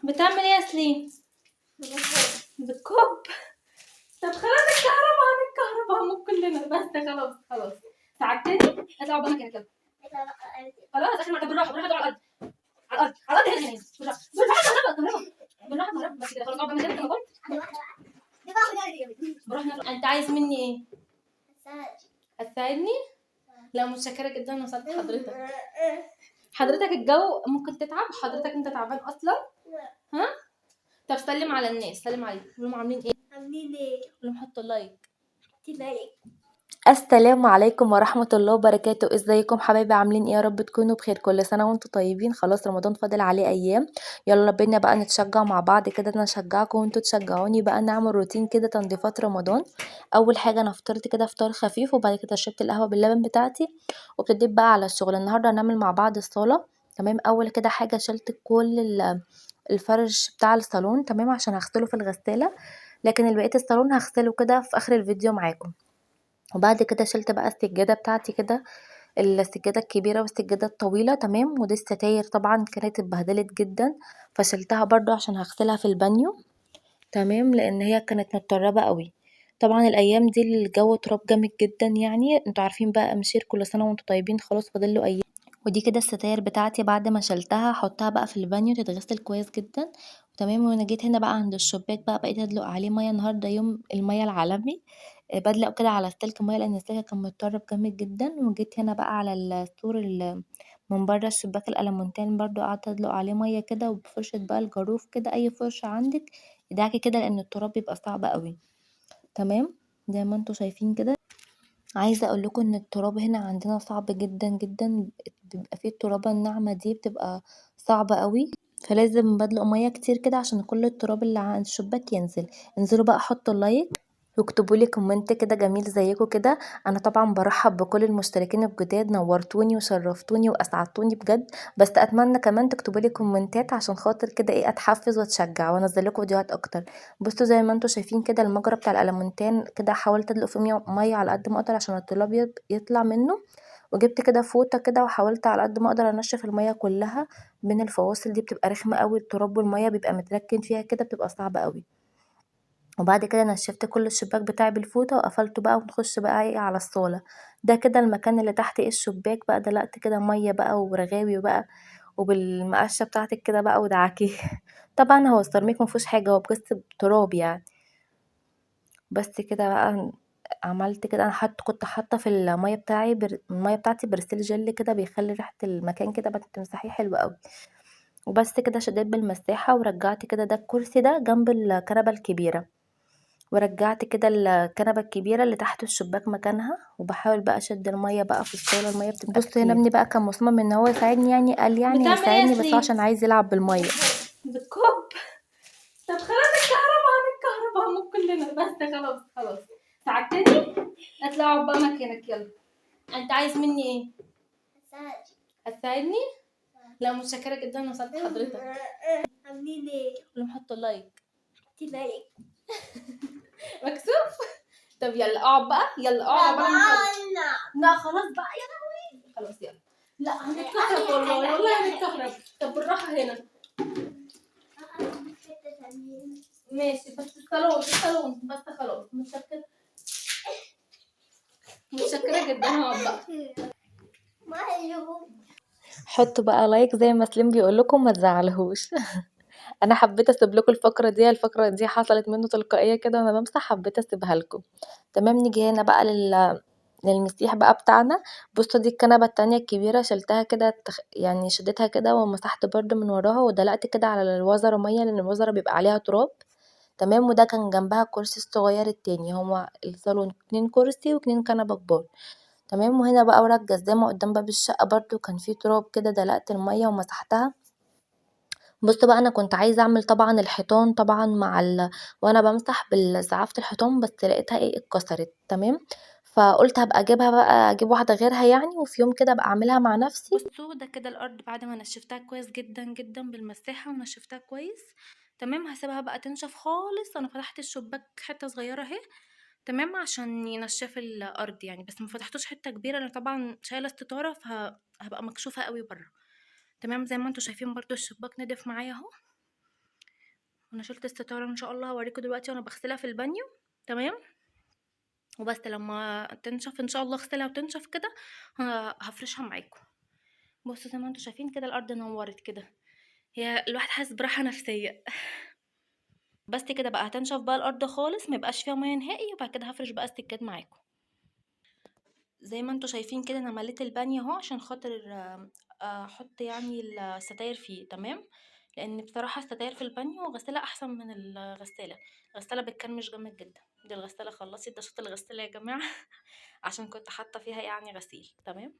بتعمل ايه يا سليم؟ بتكب. طب خلاص الكهرباء هموت كلنا. بس خلاص ساعدتني. اطلعوا بقى كده خلاص اخر مرة. بالراحه على الارض هنا بالراحه بس كده خلاص. اقعد بقى كده كما قلت. انت عايز مني ايه؟ هتساعدني؟ لا متشكره جدا انا وصلت حضرتك الجو ممكن تتعب. حضرتك انت تعبان اصلا؟ ها؟ طب سلم على الناس. سلم عليهم. قول لهم عاملين ايه؟ قول لهم حطوا لايك. السلام عليكم ورحمة الله وبركاته. ازيكم حبايبي؟ عاملين ايه؟ يا رب تكونوا بخير. كل سنة وانتم طيبين. خلاص رمضان فاضل عليه ايام. يلا بينا بقى نتشجع مع بعض كده. انا اشجعكم وانتوا تشجعوني بقى. نعمل روتين كده تنظيفات رمضان. اول حاجة انا فطرت كده فطار خفيف، وبعد كده شربت القهوة باللبن بتاعتي وابتديت بقى على الشغل. النهاردة هنعمل مع بعض الصالة. تمام. اول كده حاجة شلت كل الفرش بتاع الصالون. تمام. عشان هغسله في الغسالة، لكن البقية الصالون هغسله كده في اخر الفيديو معاكم. وبعد كده شلت بقى السجادة بتاعتي كده، السجادة الكبيرة والسجادة الطويلة. تمام. ودي الستاير طبعا كانت اتبهدلت جدا، فشلتها برضو عشان هغسلها في البانيو. تمام. لان هي كانت متطربة قوي. طبعا الايام دي الجو تراب جامد جدا، يعني انتوا عارفين بقى امشير كل سنة وانتوا طيبين. خلاص فاضله ايام. ودي كده الستاير بتاعتي بعد ما شلتها هحطها بقى في البانيو تتغسل كويس جدا. تمام. وانا جيت هنا بقى عند الشباك بقى بقيت ادلق عليه ميه. النهارده يوم الميه العالمي. بدلق كده على سلك ميه لان السلك كان متطرب جامد جدا. وجيت هنا بقى على السور من بره الشباك الالمونتان برضو قعدت ادلق عليه ميه كده، وبفرشه بقى الجاروف كده اي فرشه عندك ادعكي كده لان التراب بيبقى صعب قوي. تمام. زي ما انتوا شايفين كده. عايزه اقول لكم ان التراب هنا عندنا صعب جدا جدا. بيبقى فيه الترابه الناعمه دي بتبقى صعبه قوي، فلازم بدلق ميه كتير كده عشان كل التراب اللي عند الشباك ينزل. انزلوا بقى حطوا لايك واكتبوا لي كومنت كده جميل زيكم كده. انا طبعا برحب بكل المشتركين الجداد. نورتوني وشرفتوني واسعدتوني بجد. بس اتمنى كمان تكتبوا لي كومنتات عشان خاطر كده ايه اتحفز واتشجع وانزل لكم فيديوهات اكتر. بصوا زي ما انتم شايفين كده المجرى بتاع الالمونتان كده حاولت ادلق فيه ميه على قد ما اقدر عشان التراب يطلع منه. وجبت كده فوطه كده وحاولت على قد ما اقدر انشف الميه كلها من الفواصل دي. بتبقى رخمه قوي التراب والميه بيبقى متركن فيها كده بتبقى صعبه قوي. وبعد كده نشفت كل الشباك بتاعي بالفوطه وقفلته بقى ونخش بقى ايه على الصاله. ده كده المكان اللي تحت ايه الشباك بقى دلقت كده ميه بقى ورغاوي بقى وبالمقشه بتاعتك كده بقى ودعكي. طبعا هو السيراميك مفيهوش حاجه، هو بس تراب يعني. بس كده بقى عملت كده. انا كنت حاطه في الميه الميه بتاعتي برسيل جل كده بيخلي ريحه المكان كده بتمسحيه حلو قوي. وبس كده شديت بالمساحه ورجعت كده ده الكرسي ده جنب الكنبه الكبيره، ورجعت كده الكنبه الكبيره اللي تحت الشباك مكانها. وبحاول بقى اشد الميه بقى في الصاله. الميه بتبقى بص هنا ابني بقى كان مصمم ان هو يساعدني، يعني قال يعني بتعمل ايه يا هيساعدني بس سليم؟ عشان عايز يلعب بالميه. بتكب. طب خلاص الكهرباء هموت كلنا. بس خلاص ساعدتني. اطلعوا بقى مكانك يلا. انت عايز مني ايه؟ هتساعدني؟ لا متشكره جدا انا وصلت حضرتك. عاملين ايه؟ قول لهم حطوا لايك. لايك. مكسوف. طب يلا اقعد بقى. يلا اقعد بقى. لا خلاص بقى يا لهوي. خلاص يلا. لا هنتكهرب والله هنتكهرب. طب بالراحه هنا. ماشي بس الصالون بس خلاص. متشكره جدا. هقعد بقى. حطوا بقى لايك زي ما سليم بيقول لكم ما تزعلهوش. انا حبيت اسيب لكم الفقره دي حصلت منه تلقائيه كده وانا بمسح حبيت اسيبها لكم. تمام. نيجي هنا بقى للمسيح بقى بتاعنا. بصوا دي الكنبه التانية الكبيره شلتها كده يعني شدتها كده ومسحت برده من وراها ودلقت كده على الوزره ميه لان الوزره بيبقى عليها تراب. تمام. وده كان جنبها الكرسي الصغير التاني. هما الصالون 2 كرسي و2 كنبه كبار. تمام. وهنا بقى ورا الجزامه قدام باب الشقه برده كان فيه تراب كده دلقت الميه ومسحتها. بصوا بقى انا كنت عايزه اعمل طبعا الحيطان طبعا وانا بمسح بالزعافه الحيطان بس لقيتها ايه اتكسرت. تمام. فقلت هبقى اجيبها بقى اجيب واحده غيرها يعني وفي يوم كده ابقى اعملها مع نفسي. بصوا ده كده الارض بعد ما نشفتها كويس جدا جدا بالمساحه ونشفتها كويس. تمام. هسيبها بقى تنشف خالص. انا فتحت الشباك حته صغيره اهي. تمام. عشان ينشف الارض يعني، بس ما فتحتوش حته كبيره لان طبعا شايله استطاره فهبقى مكشوفه قوي بره. تمام. زي ما انتوا شايفين برضو الشباك نضف معايا اهو. وانا شلت الستاره ان شاء الله هوريكم دلوقتي وانا بغسلها في البانيو. تمام. وبس لما تنشف ان شاء الله اغسلها وتنشف كده هفرشها معاكم. بصوا زي ما انتم شايفين كده الارض نورت كده، هي الواحد حاسس براحه نفسيه. بس كده بقى هتنشف بقى الارض خالص، ما يبقاش فيها ميه نهائي، وبعد كده هفرش بقى السجاد معاكم. زي ما انتم شايفين كده انا مليت البانيو اهو عشان خاطر احط يعني الستاير فيه. تمام. لان بصراحه الستاير في البانيو غسالة احسن من الغساله بتكرمش جامد جدا. دي الغساله خلصت، ده صوت الغساله يا جماعه. عشان كنت حاطه فيها يعني غسيل. تمام.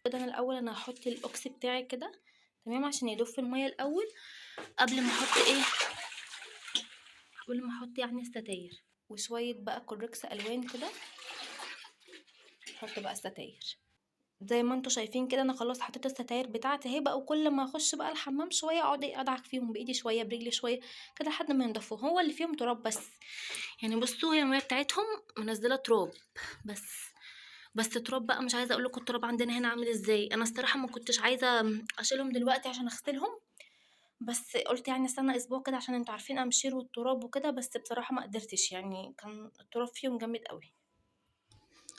كده انا الاول انا هحط الاوكسي بتاعي كده. تمام. عشان يدوب في الميه الاول قبل ما احط قبل ما احط يعني الستاير. وشويه بقى كوركس الوان كده. احط بقى الستاير زي ما انتم شايفين كده. انا خلاص حطيت الستاير بتاعتي اهي بقى، وكل ما اخش بقى الحمام شويه اقعد ادعك فيهم بايدي شويه برجلي شويه كده لحد ما ينضفوا. هو اللي فيهم تراب بس، يعني بصوا هي الميه بتاعتهم منزله تراب بس تراب بقى. مش عايزه اقول لكم التراب عندنا هنا عامل ازاي. انا الصراحه ما كنتش عايزه اشيلهم دلوقتي عشان اغسلهم، بس قلت يعني استنى اسبوع كده عشان انتوا عارفين امشير والتراب وكده. بس بصراحه ما قدرتش، يعني كان التراب فيهم جامد قوي.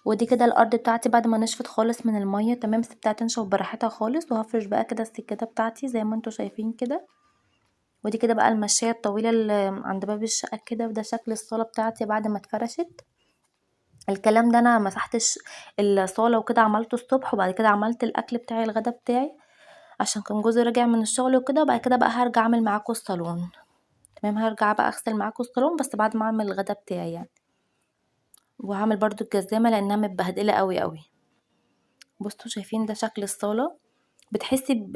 ودي كده الارض بتاعتي بعد ما نشفت خالص من الميه. تمام. سبتها تنشف براحتها خالص، وهفرش بقى كده السجاده بتاعتي زي ما انتوا شايفين كده. ودي كده بقى المشايه الطويله اللي عند باب الشقه كده، وده شكل الصاله بتاعتي بعد ما اتفرشت. الكلام ده انا مسحتش الصاله وكده، عملته الصبح، وبعد كده عملت الاكل بتاعي الغدا بتاعي عشان كان جوزي راجع من الشغل وكده. وبعد كده بقى هرجع اعمل معاكم الصالون. تمام. هرجع بقى اغسل معاكم الصالون بس بعد ما اعمل الغدا بتاعي يعني. وهعمل برضو الجزامه لانها متبهدله قوي قوي. بصوا شايفين ده شكل الصاله. بتحسي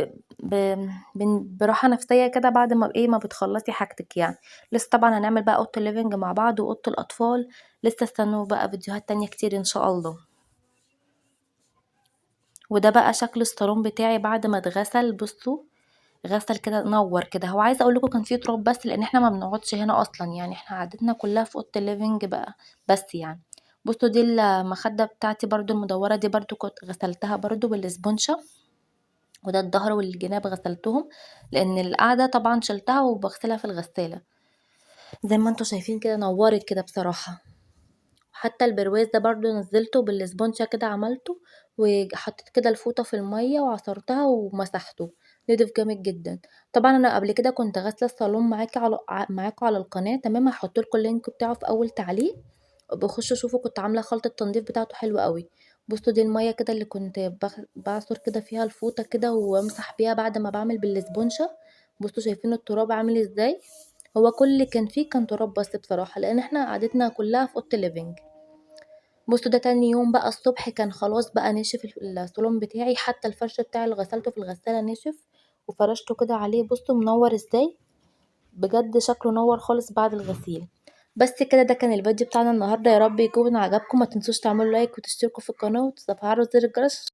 براحه نفسيه كده بعد ما بتخلصي حاجتك يعني. لسه طبعا هنعمل بقى اوضه الليفنج مع بعض واوضه الاطفال. لسه استنوا بقى فيديوهات تانية كتير ان شاء الله. وده بقى شكل الصالون بتاعي بعد ما اتغسل. بصوا غسل كده نور كده. هو عايزه اقول لكم كان فيه تراب بس لان احنا ما بنقعدش هنا اصلا، يعني احنا قعدتنا كلها في اوضه الليفنج بقى بس يعني. بصوا دي المخده بتاعتي برضو المدوره دي برضو كنت غسلتها برضو بالاسبونشه. وده الظهر والجناب غسلتهم لان القعده طبعا شلتها وبغسلها في الغساله. زي ما انتوا شايفين كده نورت كده بصراحه. حتى البرواز ده برضو نزلته بالاسبونشة كده عملته، وحطيت كده الفوطة في المية وعصرتها ومسحته. نضيف جامد جدا. طبعا انا قبل كده كنت غاسله الصالون معاكم على القناه. تمام. هحط لكم اللينك بتاعه في اول تعليق، بخشوا شوفوا كنت عامله خلطه التنظيف بتاعته حلوه قوي. بصوا دي الميه كده اللي كنت بعصر كده فيها الفوطه كده وامسح بيها بعد ما بعمل بالاسبونشه. بصوا شايفين التراب عامل ازاي. هو كل اللي كان فيه كان تراب بس بصراحه لان احنا قعدتنا كلها في اوضه الليفينج. بصوا ده تاني يوم بقى الصبح كان خلاص بقى نشف الصالون بتاعي. حتى الفرش بتاعي اللي غسلته في الغسالة نشف وفرشته كده عليه. بصوا منور ازاي بجد، شكله نور خالص بعد الغسيل. بس كده ده كان الفيديو بتاعنا النهارده. يا رب يكون عجبكم. ما تنسوش تعملوا لايك وتشتركوا في القناه وتفعلوا زر الجرس